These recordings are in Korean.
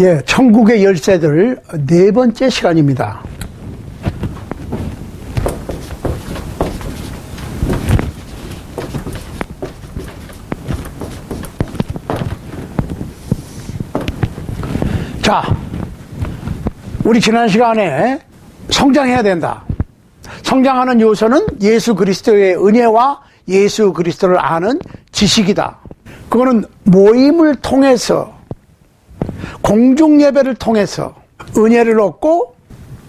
예, 천국의 열쇠들 네 번째 시간입니다. 자, 우리 지난 시간에 성장해야 된다. 성장하는 요소는 예수 그리스도의 은혜와 예수 그리스도를 아는 지식이다. 그거는 모임을 통해서, 공중 예배를 통해서 은혜를 얻고,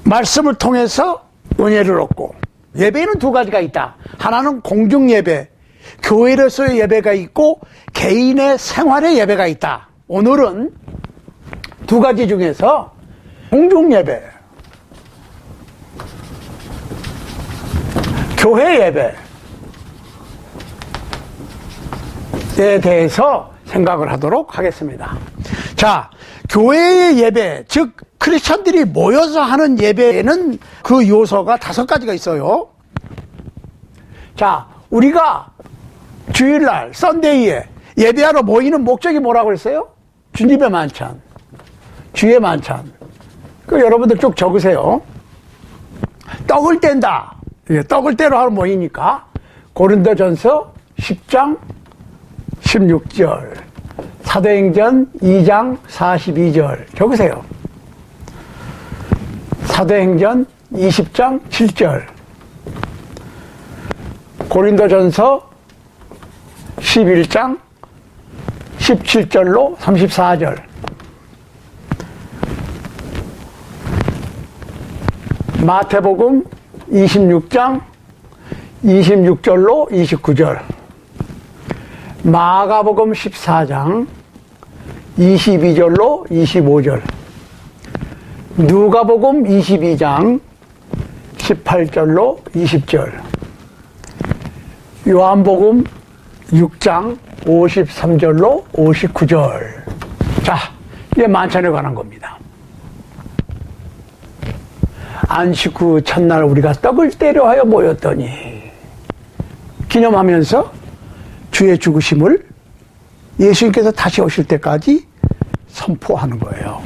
말씀을 통해서 은혜를 얻고. 예배는 두 가지가 있다. 하나는 공중 예배, 교회로서의 예배가 있고 개인의 생활의 예배가 있다. 오늘은 두 가지 중에서 공중 예배, 교회 예배에 대해서 생각을 하도록 하겠습니다. 자, 교회의 예배, 즉 크리스천들이 모여서 하는 예배에는 그 요소가 5가지가 있어요. 자, 우리가 주일날 썬데이에 예배하러 모이는 목적이 뭐라고 그랬어요? 주님의 만찬, 주의 만찬. 그 여러분들 쭉 적으세요. 떡을 뗀다. 떡을 떼러 하러 모이니까 고린도전서 10장 16절, 사도행전 2장 42절 적으세요. 사도행전 20장 7절, 고린도전서 11장 17절로 34절, 마태복음 26장 26절로 29절, 마가복음 14장 22절로 25절, 누가복음 22장 18절로 20절, 요한복음 6장 53절로 59절. 자, 이게 만찬에 관한 겁니다. 안식 후 첫날 우리가 떡을 떼려 하여 모였더니, 기념하면서 주의 죽으심을 예수님께서 다시 오실 때까지 선포하는 거예요.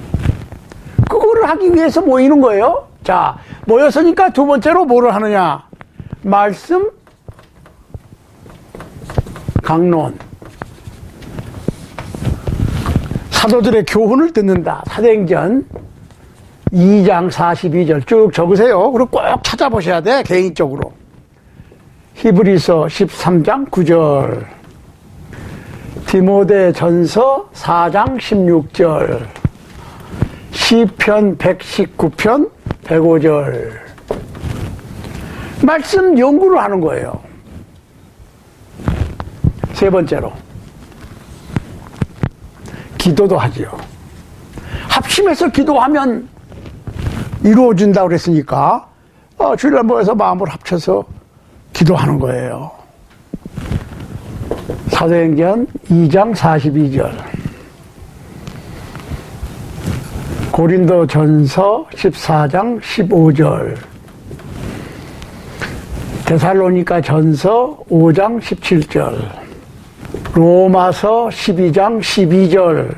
그거를 하기 위해서 모이는 거예요. 자, 모였으니까 두 번째로 뭐를 하느냐? 말씀, 강론, 사도들의 교훈을 듣는다. 사도행전 2장 42절 쭉 적으세요. 그리고 꼭 찾아보셔야 돼, 개인적으로. 히브리서 13장 9절, 디모데전서 4장 16절, 시편 119편 105절. 말씀 연구를 하는 거예요. 세 번째로 기도도 하지요. 합심해서 기도하면 이루어진다고 그랬으니까 주일날 모여서 마음을 합쳐서 기도하는 거예요. 사도행전 2장 42절, 고린도전서 14장 15절, 데살로니가전서 5장 17절, 로마서 12장 12절,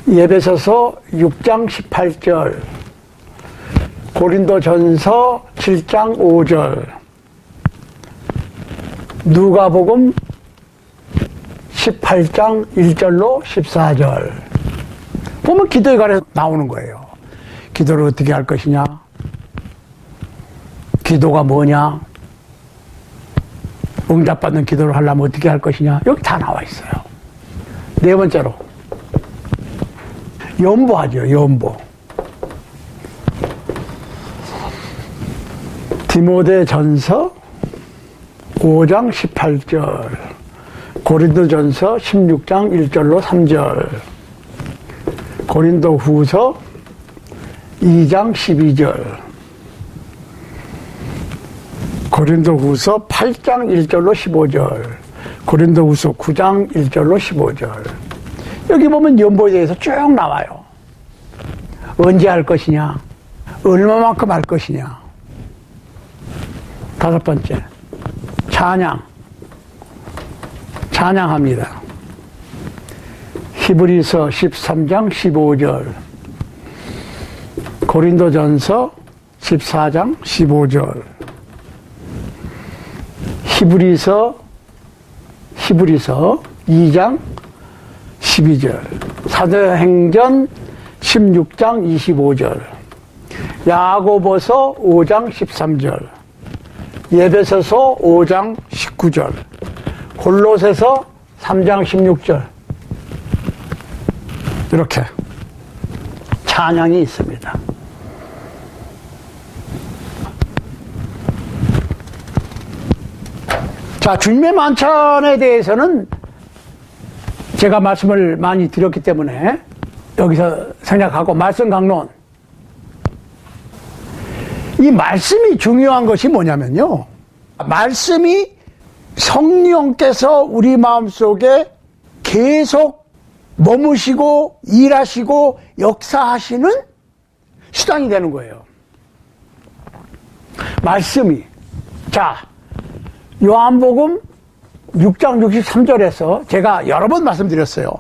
에베소서 6장 18절, 고린도전서 7장 5절, 누가복음 18장 1절로 14절. 보면 기도에 관해서 나오는 거예요. 기도를 어떻게 할 것이냐? 기도가 뭐냐? 응답받는 기도를 하려면 어떻게 할 것이냐? 여기 다 나와 있어요. 네 번째로 연보하죠. 연보. 디모데전서 5장 18절, 고린도전서 16장 1절로 3절, 고린도후서 2장 12절, 고린도후서 8장 1절로 15절, 고린도후서 9장 1절로 15절. 여기 보면 연보에 대해서 쭉 나와요. 언제 할 것이냐? 얼마만큼 할 것이냐? 다섯 번째, 찬양. 찬양합니다. 히브리서 13장 15절, 고린도전서 14장 15절, 히브리서 2장 12절, 사도행전 16장 25절, 야고보서 5장 13절, 에베소서 5장 19절, 골로새서 3장 16절, 이렇게 찬양이 있습니다. 자, 주님의 만찬에 대해서는 제가 말씀을 많이 드렸기 때문에 여기서 생략하고 말씀 강론. 이 말씀이 중요한 것이 뭐냐면요, 말씀이 성령께서 우리 마음속에 계속 머무시고 일하시고 역사하시는 수단이 되는 거예요. 말씀이. 자, 요한복음 6장 63절에서 제가 여러 번 말씀드렸어요.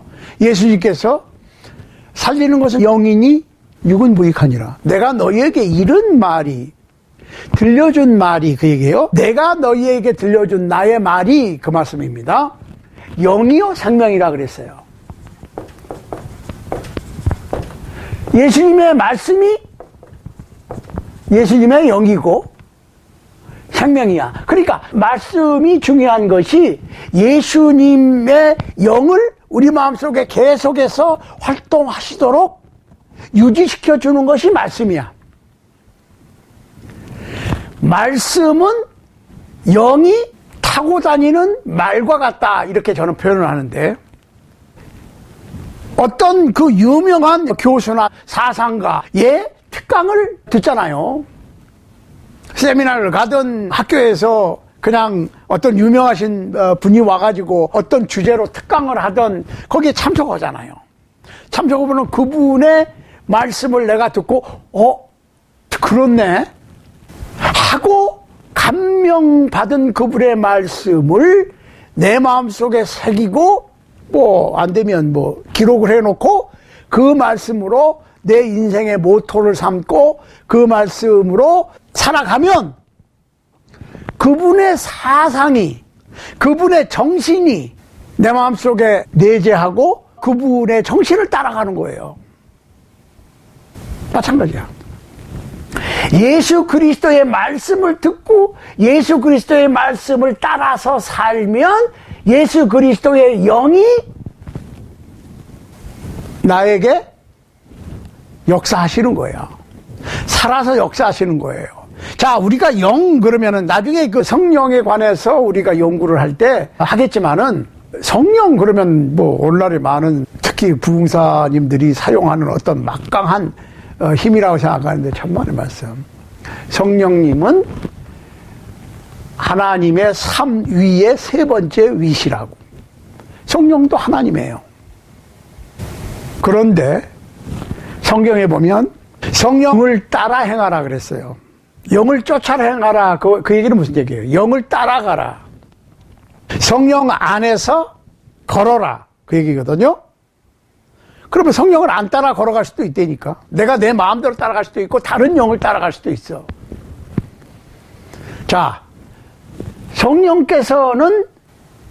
예수님께서 살리는 것은 영이니 육은 무익하니라. 내가 너희에게 이른 말이, 들려준 말이 그 얘기예요. 내가 너희에게 들려준 나의 말이 그 말씀입니다. 영이요 생명이라 그랬어요. 예수님의 말씀이 예수님의 영이고 생명이야. 그러니까 말씀이 중요한 것이 예수님의 영을 우리 마음속에 계속해서 활동하시도록 유지시켜주는 것이 말씀이야. 말씀은 영이 타고 다니는 말과 같다, 이렇게 저는 표현을 하는데, 어떤 그 유명한 교수나 사상가의 특강을 듣잖아요. 세미나를 가든 학교에서 그냥 어떤 유명하신 분이 와가지고 어떤 주제로 특강을 하든 거기에 참석하잖아요. 참석해보면 그분의 말씀을 내가 듣고 그렇네 하고 감명받은 그분의 말씀을 내 마음속에 새기고 안 되면 기록을 해놓고 그 말씀으로 내 인생의 모토를 삼고 그 말씀으로 살아가면 그분의 사상이, 그분의 정신이 내 마음속에 내재하고 그분의 정신을 따라가는 거예요. 마찬가지야. 예수 그리스도의 말씀을 듣고 예수 그리스도의 말씀을 따라서 살면 예수 그리스도의 영이 나에게 역사하시는 거예요. 살아서 역사하시는 거예요. 자, 우리가 영 그러면은 나중에 그 성령에 관해서 우리가 연구를 할 때 하겠지만은, 성령 그러면 오늘날에 많은 특히 부흥사님들이 사용하는 어떤 막강한 힘이라고 생각하는데, 천만의 말씀. 성령님은 하나님의 삼위의 세 번째 위시라고. 성령도 하나님이에요. 그런데 성경에 보면 성령을 따라 행하라 그랬어요. 영을 쫓아 행하라. 그 얘기는 무슨 얘기예요? 영을 따라가라. 성령 안에서 걸어라. 그 얘기거든요. 그러면 성령을 안 따라 걸어갈 수도 있다니까. 내가 내 마음대로 따라갈 수도 있고 다른 영을 따라갈 수도 있어. 자, 성령께서는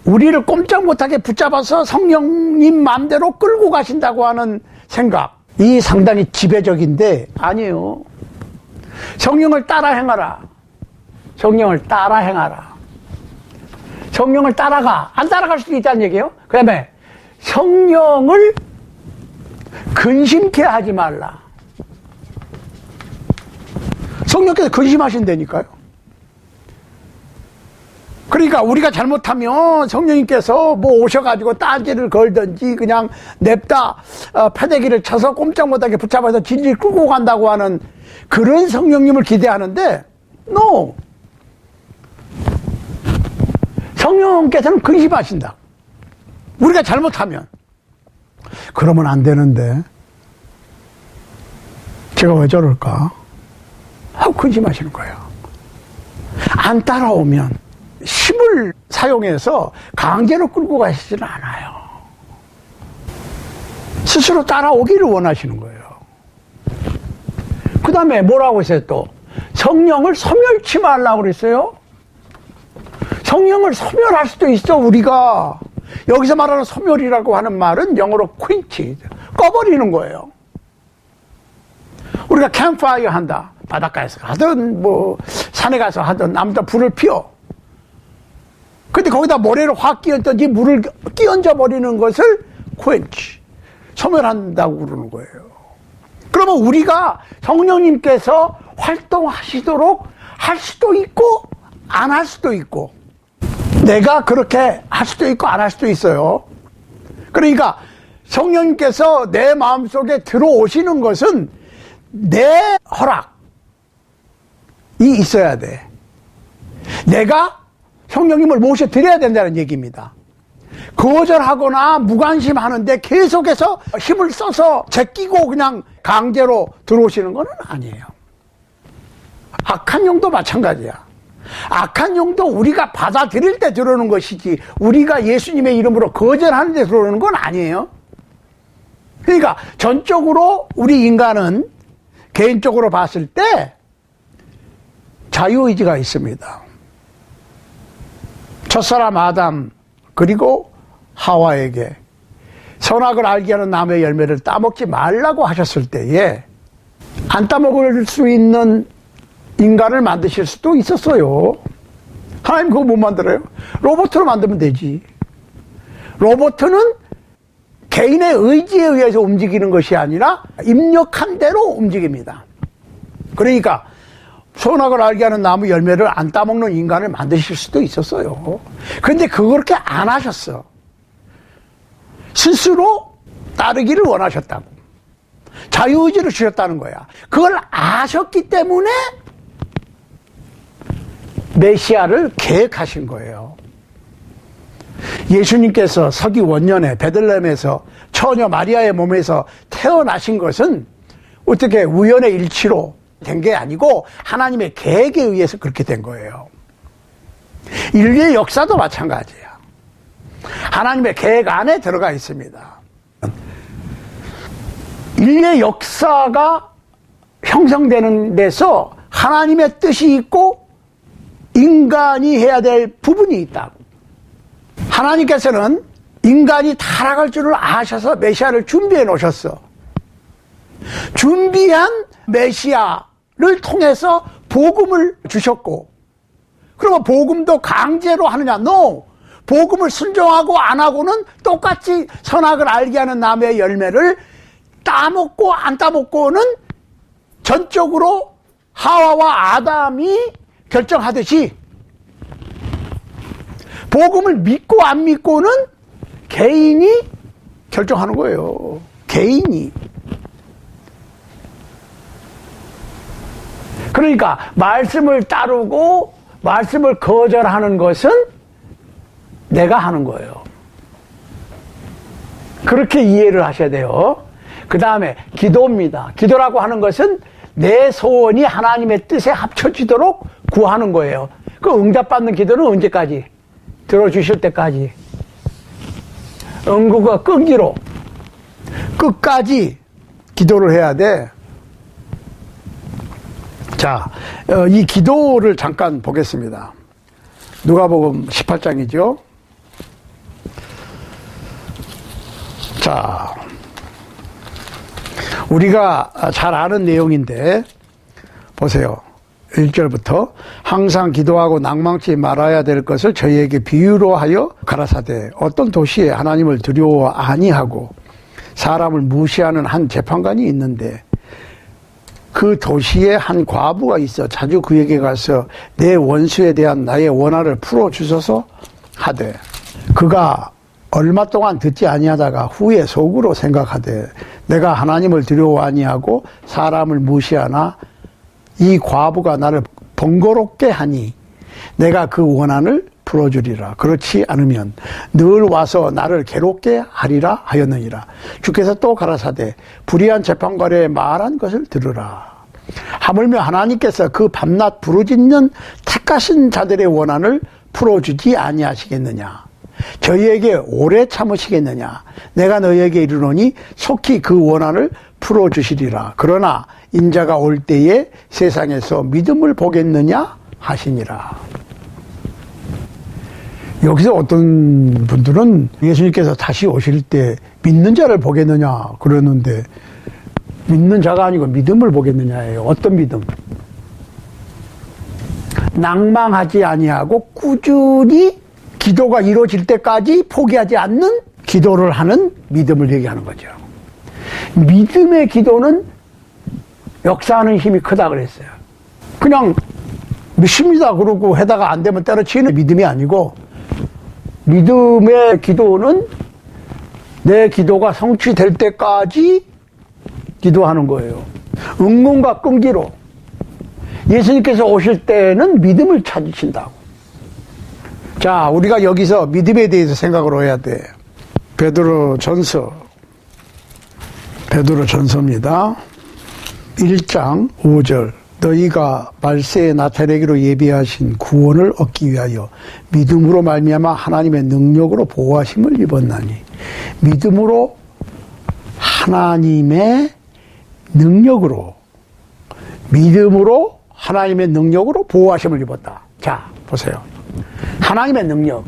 우리를 꼼짝 못하게 붙잡아서 성령님 마음대로 끌고 가신다고 하는 생각, 이 상당히 지배적인데 아니에요. 성령을 따라 행하라. 성령을 따라 행하라. 성령을 따라가. 안 따라갈 수도 있다는 얘기예요. 그 다음에 성령을 근심케 하지 말라. 성령께서 근심하신다니까요. 그러니까 우리가 잘못하면 성령님께서 오셔가지고 딴지를 걸든지 그냥 냅다 패대기를 쳐서 꼼짝 못하게 붙잡아서 질질 끌고 간다고 하는 그런 성령님을 기대하는데, no! 성령께서는 근심하신다. 우리가 잘못하면. 그러면 안 되는데 제가 왜 저럴까 하고 근심하시는 거예요. 안 따라오면 힘을 사용해서 강제로 끌고 가시지는 않아요. 스스로 따라오기를 원하시는 거예요. 그 다음에 뭐라고 했어요 또? 성령을 소멸치 말라고 그랬어요. 성령을 소멸할 수도 있어 우리가. 여기서 말하는 소멸이라고 하는 말은 영어로 quench, 꺼버리는 거예요. 우리가 캠프파이어 한다. 바닷가에서 하든 뭐 산에 가서 하든 아무튼 불을 피워. 근데 거기다 모래를 확 끼얹든지 물을 끼얹어 버리는 것을 quench, 소멸한다고 그러는 거예요. 그러면 우리가 성령님께서 활동하시도록 할 수도 있고 안 할 수도 있고, 내가 그렇게 할 수도 있고 안 할 수도 있어요. 그러니까 성령님께서 내 마음속에 들어오시는 것은 내 허락이 있어야 돼. 내가 성령님을 모셔드려야 된다는 얘기입니다. 거절하거나 무관심하는데 계속해서 힘을 써서 제끼고 그냥 강제로 들어오시는 건 아니에요. 악한 영도 마찬가지야. 악한 영도 우리가 받아들일 때 들어오는 것이지 우리가 예수님의 이름으로 거절하는 데 들어오는 건 아니에요. 그러니까 전적으로 우리 인간은 개인적으로 봤을 때 자유의지가 있습니다. 첫사람 아담 그리고 하와에게 선악을 알게 하는 나무의 열매를 따먹지 말라고 하셨을 때에 안 따먹을 수 있는 인간을 만드실 수도 있었어요. 하나님 그거 못 만들어요? 로봇으로 만들면 되지. 로봇은 개인의 의지에 의해서 움직이는 것이 아니라 입력한 대로 움직입니다. 그러니까 선악을 알게 하는 나무 열매를 안 따먹는 인간을 만드실 수도 있었어요. 그런데 그렇게 안 하셨어. 스스로 따르기를 원하셨다고. 자유의지를 주셨다는 거야. 그걸 아셨기 때문에 메시아를 계획하신 거예요. 예수님께서 서기 원년에 베들레헴에서 처녀 마리아의 몸에서 태어나신 것은 어떻게 우연의 일치로 된 게 아니고 하나님의 계획에 의해서 그렇게 된 거예요. 인류의 역사도 마찬가지야. 하나님의 계획 안에 들어가 있습니다. 인류의 역사가 형성되는 데서 하나님의 뜻이 있고 인간이 해야 될 부분이 있다고. 하나님께서는 인간이 타락할 줄을 아셔서 메시아를 준비해 놓으셨어. 준비한 메시아를 통해서 복음을 주셨고, 그러면 복음도 강제로 하느냐? No! 복음을 순종하고 안 하고는 똑같이 선악을 알게 하는 나무의 열매를 따먹고 안 따먹고는 전적으로 하와와 아담이 결정하듯이 복음을 믿고 안 믿고는 개인이 결정하는 거예요. 개인이. 그러니까 말씀을 따르고 말씀을 거절하는 것은 내가 하는 거예요. 그렇게 이해를 하셔야 돼요. 그 다음에 기도입니다. 기도라고 하는 것은 내 소원이 하나님의 뜻에 합쳐지도록 구하는 거예요. 그 응답받는 기도는 언제까지? 들어주실 때까지. 응구가 끈기로 끝까지 기도를 해야 돼. 자, 이 기도를 잠깐 보겠습니다. 누가복음 18장이죠. 자, 우리가 잘 아는 내용인데 보세요. 1절부터 항상 기도하고 낭망치 말아야 될 것을 저희에게 비유로 하여 가라사대 어떤 도시에 하나님을 두려워 아니하고 사람을 무시하는 한 재판관이 있는데 그 도시에 한 과부가 있어 자주 그에게 가서 내 원수에 대한 나의 원한을 풀어주소서 하되 그가 얼마 동안 듣지 아니하다가 후에 속으로 생각하되 내가 하나님을 두려워 아니하고 사람을 무시하나 이 과부가 나를 번거롭게 하니 내가 그 원한을 풀어주리라. 그렇지 않으면 늘 와서 나를 괴롭게 하리라 하였느니라. 주께서 또 가라사대 불의한 재판관의 말한 것을 들으라. 하물며 하나님께서 그 밤낮 부르짖는 택하신 자들의 원한을 풀어주지 아니하시겠느냐. 저희에게 오래 참으시겠느냐? 내가 너희에게 이르노니 속히 그 원한을 풀어주시리라. 그러나 인자가 올 때에 세상에서 믿음을 보겠느냐 하시니라. 여기서 어떤 분들은 예수님께서 다시 오실 때 믿는 자를 보겠느냐 그러는데, 믿는 자가 아니고 믿음을 보겠느냐예요. 어떤 믿음? 낭망하지 아니하고 꾸준히 기도가 이루어질 때까지 포기하지 않는 기도를 하는 믿음을 얘기하는 거죠. 믿음의 기도는 역사하는 힘이 크다 그랬어요. 그냥 믿습니다 그러고 해다가 안 되면 때려치는 믿음이 아니고, 믿음의 기도는 내 기도가 성취될 때까지 기도하는 거예요. 응원과 끈기로. 예수님께서 오실 때는 믿음을 찾으신다고. 자, 우리가 여기서 믿음에 대해서 생각을 해야 돼. 베드로전서입니다. 1장 5절. 너희가 말세에 나타내기로 예비하신 구원을 얻기 위하여 믿음으로 말미암아 하나님의 능력으로 보호하심을 입었나니. 믿음으로 하나님의 능력으로 보호하심을 입었다. 자, 보세요. 하나님의 능력.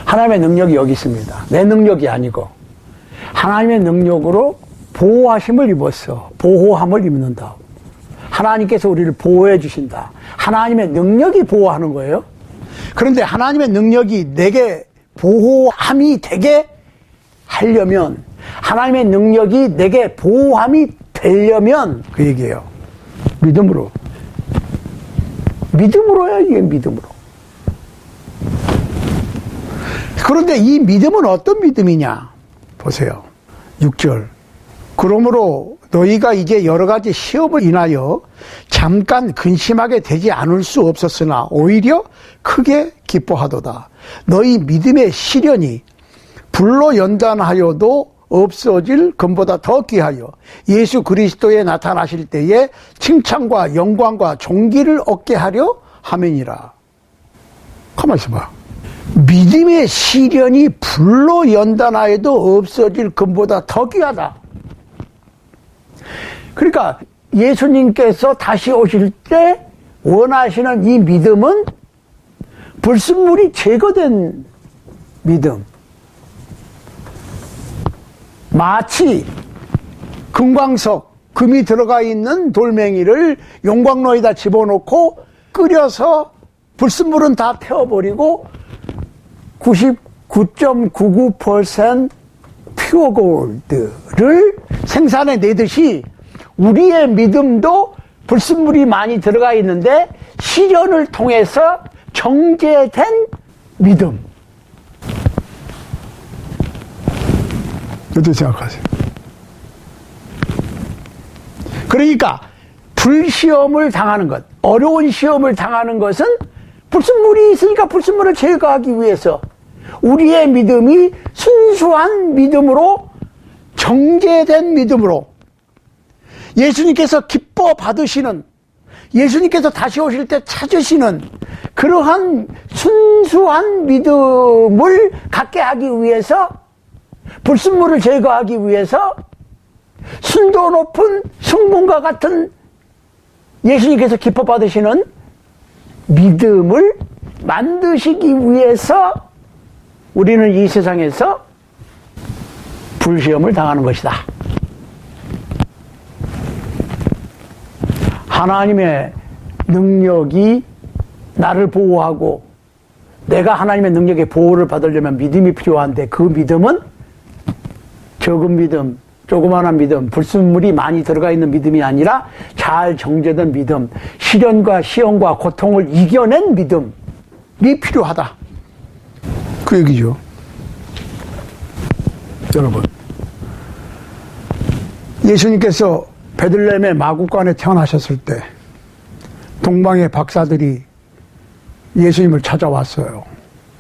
하나님의 능력이 여기 있습니다. 내 능력이 아니고 하나님의 능력으로 보호하심을 입었어. 보호함을 입는다. 하나님께서 우리를 보호해 주신다. 하나님의 능력이 보호하는 거예요. 그런데 하나님의 능력이 내게 보호함이 되게 하려면, 하나님의 능력이 내게 보호함이 되려면 그 얘기예요. 믿음으로야. 이게 믿음으로. 그런데 이 믿음은 어떤 믿음이냐 보세요. 6절. 그러므로 너희가 이제 여러 가지 시험을 인하여 잠깐 근심하게 되지 않을 수 없었으나 오히려 크게 기뻐하도다. 너희 믿음의 시련이 불로 연단하여도 없어질 금보다 더 귀하여 예수 그리스도에 나타나실 때에 칭찬과 영광과 존귀를 얻게 하려 함이니라. 가만히 있어봐. 믿음의 시련이 불로 연단하여도 없어질 금보다 더 귀하다. 그러니까 예수님께서 다시 오실 때 원하시는 이 믿음은 불순물이 제거된 믿음. 마치 금광석, 금이 들어가 있는 돌멩이를 용광로에다 집어넣고 끓여서 불순물은 다 태워버리고 99.99% 퓨어 골드를 생산해내듯이 우리의 믿음도 불순물이 많이 들어가 있는데 시련을 통해서 정제된 믿음. 어떻게 생각하세요? 그러니까 불시험을 당하는 것, 어려운 시험을 당하는 것은 불순물이 있으니까 불순물을 제거하기 위해서 우리의 믿음이 순수한 믿음으로, 정제된 믿음으로 예수님께서 기뻐 받으시는, 예수님께서 다시 오실 때 찾으시는 그러한 순수한 믿음을 갖게 하기 위해서, 불순물을 제거하기 위해서 순도 높은 순금과 같은 예수님께서 기뻐 받으시는 믿음을 만드시기 위해서 우리는 이 세상에서 불시험을 당하는 것이다. 하나님의 능력이 나를 보호하고 내가 하나님의 능력의 보호를 받으려면 믿음이 필요한데, 그 믿음은 적은 믿음, 조그마한 믿음, 불순물이 많이 들어가 있는 믿음이 아니라 잘 정제된 믿음, 시련과 시험과 고통을 이겨낸 믿음이 필요하다. 그 얘기죠. 여러분, 예수님께서 베들레헴의 마구간에 태어나셨을 때 동방의 박사들이 예수님을 찾아왔어요.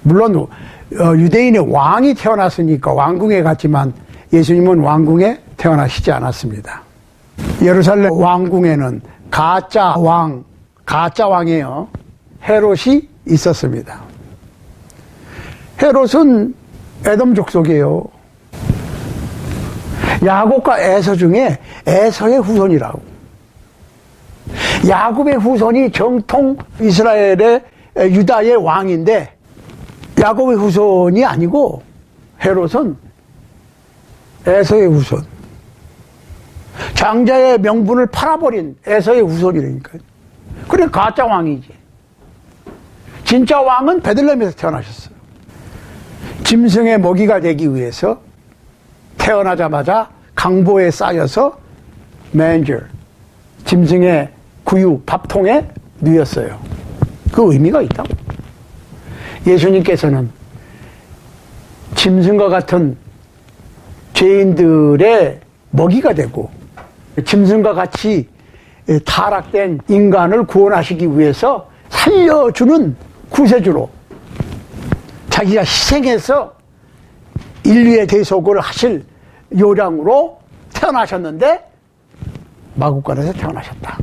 물론 유대인의 왕이 태어났으니까 왕궁에 갔지만 예수님은 왕궁에 태어나시지 않았습니다. 예루살렘 왕궁에는 가짜 왕이에요. 헤롯이 있었습니다. 헤롯은 에돔 족속이에요. 야곱과 에서 중에 에서의 후손이라고. 야곱의 후손이 정통 이스라엘의 유다의 왕인데 야곱의 후손이 아니고 헤롯은 에서의 후손. 장자의 명분을 팔아버린 에서의 후손이라니까요. 그래 가짜 왕이지. 진짜 왕은 베들레헴에서 태어나셨어요. 짐승의 먹이가 되기 위해서 태어나자마자 강보에 쌓여서 맨저, 짐승의 구유, 밥통에 누였어요. 그 의미가 있다고. 예수님께서는 짐승과 같은 죄인들의 먹이가 되고 짐승과 같이 타락된 인간을 구원하시기 위해서 살려주는 구세주로 자기가 희생해서 인류의 대속을 하실 요량으로 태어나셨는데 마구간에서 태어나셨다.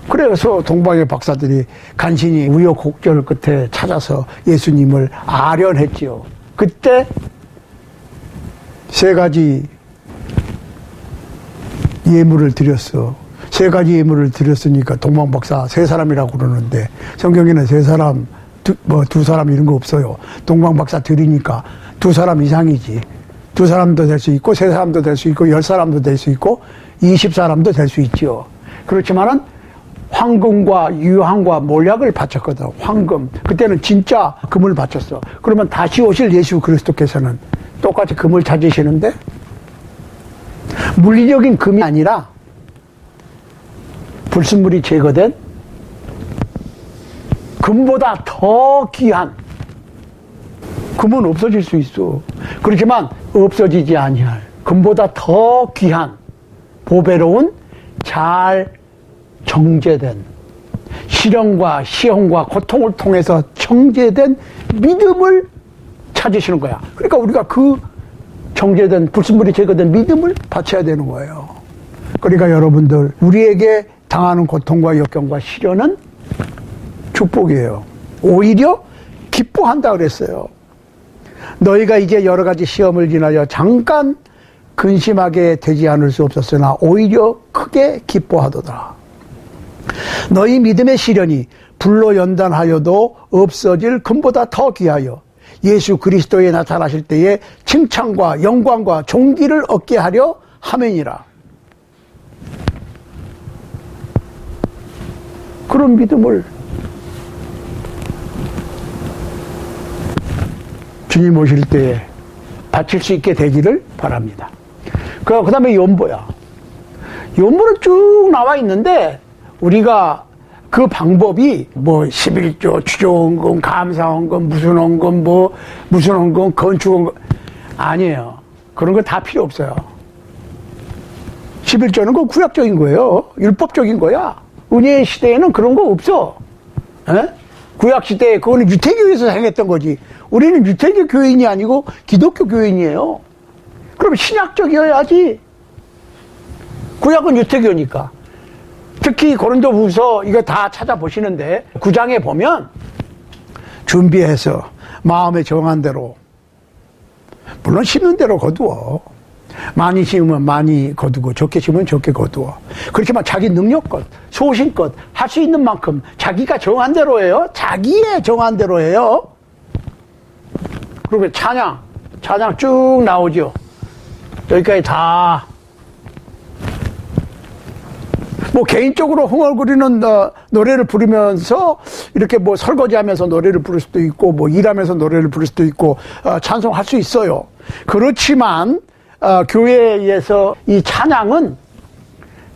그래서 동방의 박사들이 간신히 우여곡절 끝에 찾아서 예수님을 아련했지요. 그때 세 가지 예물을 드렸어. 세 가지 예물을 드렸으니까 동방박사 세 사람이라고 그러는데 성경에는 세 사람, 두 사람 이런 거 없어요. 동방박사 드리니까 두 사람 이상이지. 두 사람도 될 수 있고 세 사람도 될 수 있고 10사람도 될 수 있고 20사람도 될 수 있죠. 그렇지만은 황금과 유황과 몰약을 바쳤거든. 황금. 그때는 진짜 금을 바쳤어. 그러면 다시 오실 예수 그리스도께서는 똑같이 금을 찾으시는데 물리적인 금이 아니라 불순물이 제거된 금보다 더 귀한 금은 없어질 수 있어. 그렇지만 없어지지 아니할 금보다 더 귀한 보배로운 잘 정제된 시련과 시험과 고통을 통해서 정제된 믿음을 찾으시는 거야. 그러니까 우리가 그 정제된 불순물이 제거된 믿음을 바쳐야 되는 거예요. 그러니까 여러분들 우리에게 당하는 고통과 역경과 시련은 축복이에요. 오히려 기뻐한다 그랬어요. 너희가 이제 여러 가지 시험을 지나려 잠깐 근심하게 되지 않을 수 없었으나 오히려 크게 기뻐하도다. 너희 믿음의 시련이 불로 연단하여도 없어질 금보다 더 귀하여 예수 그리스도에 나타나실 때에 칭찬과 영광과 존귀를 얻게 하려 함이니라. 그런 믿음을 주님 오실 때에 바칠 수 있게 되기를 바랍니다. 그 다음에 연보야. 연보는 쭉 나와 있는데 우리가 그 방법이 뭐 11조, 추조헌금, 감사헌금, 무슨 헌금, 무슨 헌금, 건축헌금 아니에요. 그런 거 다 필요 없어요. 11조는 그 구약적인 거예요. 율법적인 거야. 은혜의 시대에는 그런 거 없어. 에? 구약 시대에 그거는 유태교에서 행했던 거지. 우리는 유태교 교인이 아니고 기독교 교인이에요. 그럼 신약적이어야지. 구약은 유태교니까. 특히 고린도후서 이거 다 찾아보시는데 9장에 보면 준비해서 마음에 정한 대로 물론 심는 대로 거두어. 많이 심으면 많이 거두고 적게 심으면 적게 거두어. 그렇지만 자기 능력껏 소신껏 할 수 있는 만큼 자기가 정한 대로 해요. 자기의 정한 대로 해요. 그리고 찬양 쭉 나오죠. 여기까지 다. 뭐 개인적으로 흥얼거리는 노래를 부르면서 이렇게 뭐 설거지하면서 노래를 부를 수도 있고 뭐 일하면서 노래를 부를 수도 있고 찬송할 수 있어요. 그렇지만 교회에서 이 찬양은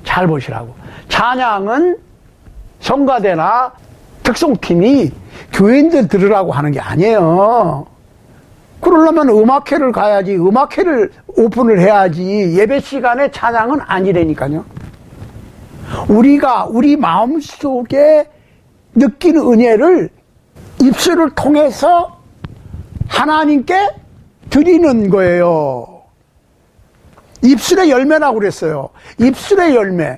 잘 보시라고. 찬양은 성가대나 특송팀이 교인들 들으라고 하는 게 아니에요. 그러려면 음악회를 가야지. 음악회를 오픈을 해야지. 예배 시간에 찬양은 아니라니까요. 우리가 우리 마음속에 느끼는 은혜를 입술을 통해서 하나님께 드리는 거예요. 입술의 열매라고 그랬어요. 입술의 열매.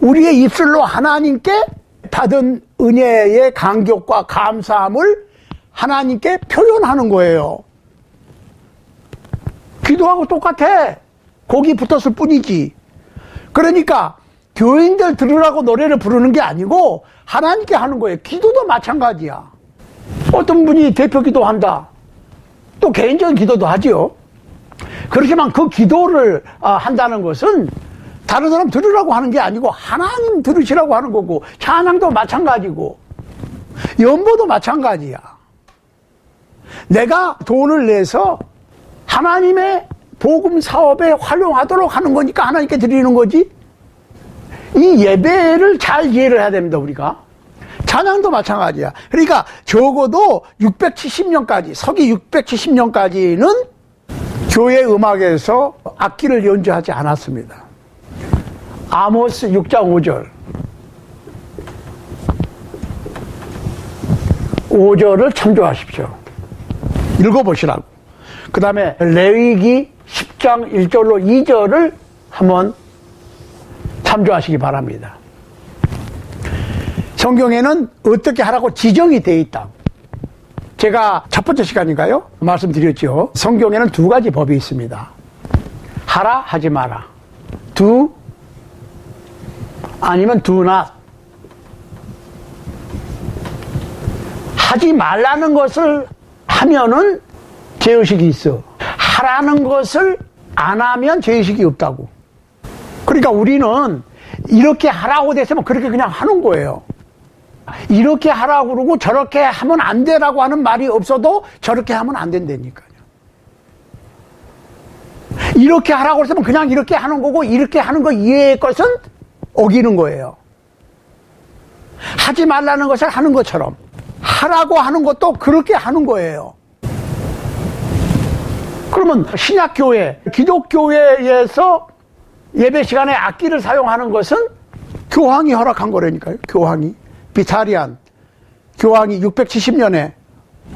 우리의 입술로 하나님께 받은 은혜의 감격과 감사함을 하나님께 표현하는 거예요. 기도하고 똑같아. 거기 붙었을 뿐이지. 그러니까 교인들 들으라고 노래를 부르는 게 아니고 하나님께 하는 거예요. 기도도 마찬가지야. 어떤 분이 대표 기도한다. 또 개인적인 기도도 하지요. 그렇지만 그 기도를 한다는 것은 다른 사람 들으라고 하는 게 아니고 하나님 들으시라고 하는 거고, 찬양도 마찬가지고 연보도 마찬가지야. 내가 돈을 내서 하나님의 복음 사업에 활용하도록 하는 거니까 하나님께 드리는 거지. 이 예배를 잘 이해를 해야 됩니다, 우리가. 찬양도 마찬가지야. 그러니까 적어도 670년까지, 서기 670년까지는 교회 음악에서 악기를 연주하지 않았습니다. 아모스 6장 5절. 5절을 참조하십시오. 읽어보시라고. 그 다음에 레위기 10장 1절로 2절을 한번 참조하시기 바랍니다. 성경에는 어떻게 하라고 지정이 되어 있다. 제가 첫 번째 시간인가요? 말씀드렸죠. 성경에는 두 가지 법이 있습니다. 하라, 하지 마라. do, 아니면 do not. 하지 말라는 것을 하면은 죄의식이 있어. 하라는 것을 안 하면 죄의식이 없다고. 그러니까 우리는 이렇게 하라고 됐으면 그렇게 그냥 하는 거예요. 이렇게 하라고 그러고 저렇게 하면 안 되라고 하는 말이 없어도 저렇게 하면 안 된다니까요. 이렇게 하라고 했으면 그냥 이렇게 하는 거고, 이렇게 하는 거 이외의 것은 어기는 거예요. 하지 말라는 것을 하는 것처럼 하라고 하는 것도 그렇게 하는 거예요. 그러면 신약교회, 기독교회에서 예배 시간에 악기를 사용하는 것은 교황이 허락한 거라니까요. 교황이. 비타리안 교황이 670년에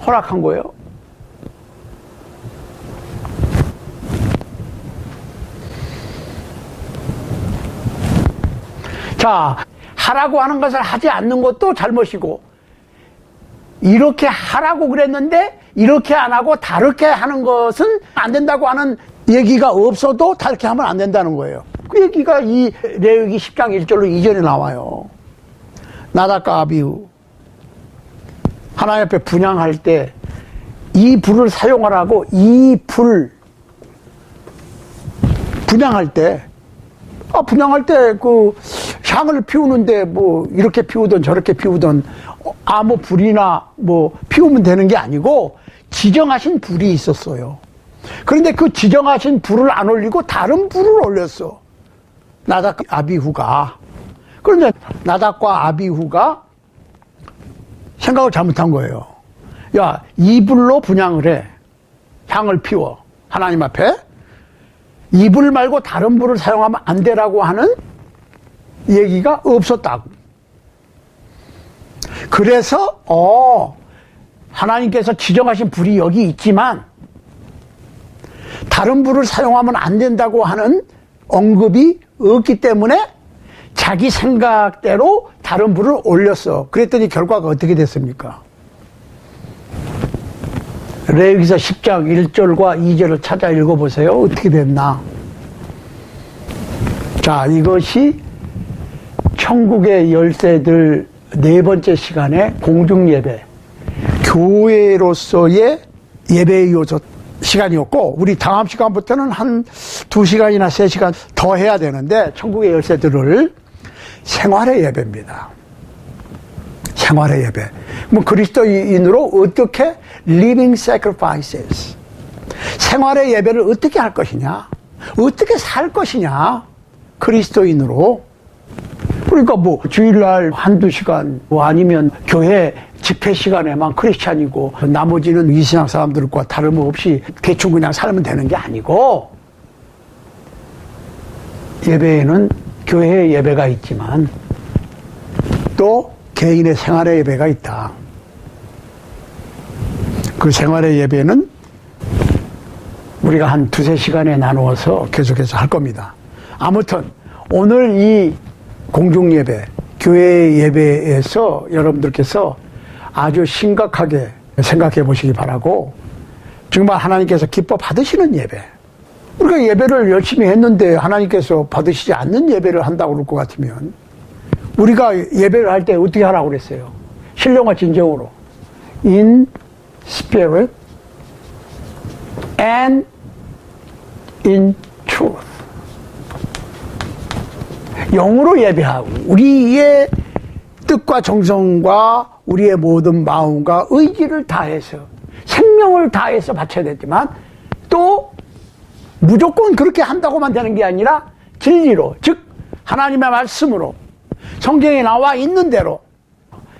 허락한 거예요. 자, 하라고 하는 것을 하지 않는 것도 잘못이고, 이렇게 하라고 그랬는데 이렇게 안 하고 다르게 하는 것은 안 된다고 하는 얘기가 없어도 다르게 하면 안 된다는 거예요. 그 얘기가 이 레위기 10장 1절로 2절에 나와요. 나답과 아비후 하나님 앞에 분향할 때 이 불을 사용하라고, 이 불 분향할 때 분향할 때 그 향을 피우는데 뭐 이렇게 피우든 저렇게 피우든 아무 불이나 뭐 피우면 되는 게 아니고 지정하신 불이 있었어요. 그런데 그 지정하신 불을 안 올리고 다른 불을 올렸어. 나답과 아비후가. 그런데 나답과 아비후가 생각을 잘못한 거예요. 야, 이 불로 분향을 해. 향을 피워. 하나님 앞에. 이 불 말고 다른 불을 사용하면 안 되라고 하는 얘기가 없었다고. 그래서 하나님께서 지정하신 불이 여기 있지만 다른 불을 사용하면 안 된다고 하는 언급이 없기 때문에 자기 생각대로 다른 불을 올렸어. 그랬더니 결과가 어떻게 됐습니까? 레위기서 10장 1절과 2절을 찾아 읽어보세요. 어떻게 됐나? 자, 이것이 천국의 열쇠들 네 번째 시간에 공중예배, 교회로서의 예배의 요소 시간이었고, 우리 다음 시간부터는 한 2시간이나 3시간 더 해야 되는데, 천국의 열쇠들을 생활의 예배입니다. 생활의 예배. 뭐 그리스도인으로 어떻게 living sacrifices, 생활의 예배를 어떻게 할 것이냐, 어떻게 살 것이냐, 그리스도인으로. 그러니까 뭐 주일날 한두 시간, 뭐 아니면 교회 집회 시간에만 크리스찬이고 나머지는 이신앙 사람들과 다름없이 대충 그냥 살면 되는 게 아니고, 예배에는 교회의 예배가 있지만 또 개인의 생활의 예배가 있다. 그 생활의 예배는 우리가 한 2-3시간에 나누어서 계속해서 할 겁니다. 아무튼 오늘 이 공중예배, 교회 예배에서 여러분들께서 아주 심각하게 생각해 보시기 바라고, 정말 하나님께서 기뻐 받으시는 예배. 우리가 예배를 열심히 했는데 하나님께서 받으시지 않는 예배를 한다고 그럴 것 같으면, 우리가 예배를 할 때 어떻게 하라고 그랬어요? 신령과 진정으로. In spirit and in truth. 영으로 예배하고, 우리의 뜻과 정성과 우리의 모든 마음과 의지를 다해서, 생명을 다해서 바쳐야 되지만, 또 무조건 그렇게 한다고만 되는 게 아니라 진리로, 즉 하나님의 말씀으로, 성경에 나와 있는 대로,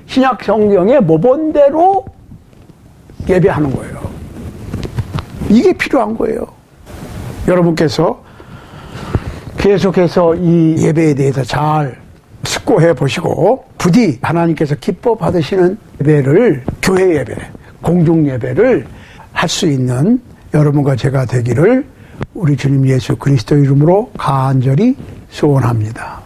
신약 성경의 모본대로 예배하는 거예요. 이게 필요한 거예요. 여러분께서 계속해서 이 예배에 대해서 잘 숙고해 보시고, 부디 하나님께서 기뻐 받으시는 예배를, 교회 예배, 공중 예배를 할 수 있는 여러분과 제가 되기를 우리 주님 예수 그리스도 이름으로 간절히 소원합니다.